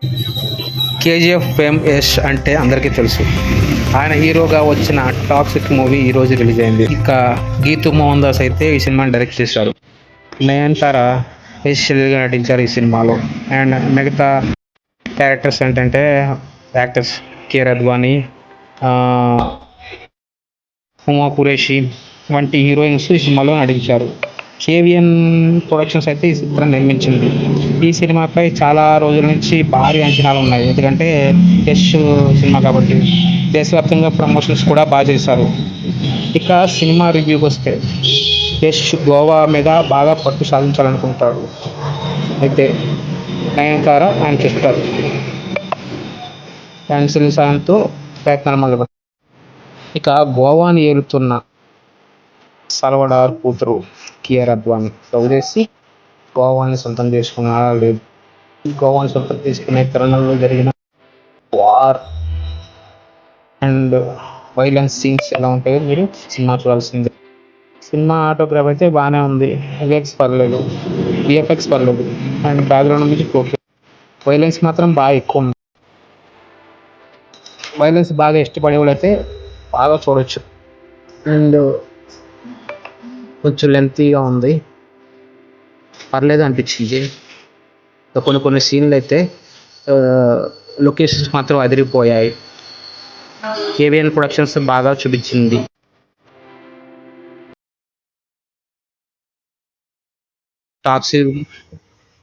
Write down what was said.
KGF fame Yash అంటే అందరికీ తెలుసు. ఆయన హీరోగా వచ్చిన టాక్సిక్ మూవీ ఈరోజు రిలీజ్ అయింది. ఇక గీతూ మోహన్ దాస్ అయితే ఈ సినిమాని డైరెక్ట్ చేశారు. నయనతార ఎస్ఎల్గా నటించారు ఈ సినిమాలో. అండ్ మిగతా క్యారెక్టర్స్ ఏంటంటే యాక్టర్స్ కియారా అద్వానీ, హుమా ఖురేషి వంటి హీరోయిన్స్ ఈ సినిమాలో నటించారు. కేవిఎన్ ప్రొడక్షన్స్ అయితే ఈ చిత్రం నిర్మించింది. ఈ సినిమాపై చాలా రోజుల నుంచి భారీ అంచనాలు ఉన్నాయి. ఎందుకంటే యష్ సినిమా కాబట్టి దేశవ్యాప్తంగా ప్రమోషన్స్ కూడా బాగా చేశారు. ఇక సినిమా రివ్యూకి వస్తే యష్ గోవా మీద బాగా పట్టు సాధించాలనుకుంటాడు. అయితే నయనతార ఆయన చెప్తారు క్యాన్సిల్ సాయంతో ప్రయత్నాలు మొదలుపెట్టారు. ఇక గోవాని ఏలుతున్న సల్వడార్ కూతురు కియారా అద్వానీ లవ్ చేసి గోవాని సొంతం చేసుకున్నాడా లేదు. ఈ గోవాని సొంతం చేసుకునే తరుణంలో జరిగిన వార్ అండ్ వైలెన్స్ సీన్స్ ఎలా ఉంటాయో మీరు సినిమా చూడాల్సిందే. సినిమా ఆటోగ్రాఫ్ అయితే బాగానే ఉంది. విఎఫ్ఎక్స్ పర్లేదు and background music okay. Violence మాత్రం బాగా ఎక్కువ ఉంది. వైలెన్స్ బాగా ఇష్టపడే వాళ్ళైతే బాగా చూడొచ్చు. అండ్ కొంచెం లెంతీగా ఉంది, పర్లేదు అనిపించింది. కొన్ని కొన్ని సీన్లు అయితే లొకేషన్స్ మాత్రం అదిరిపోయాయి. కేవీఎన్ ప్రొడక్షన్స్ బాగా చూపించింది. టాక్సిక్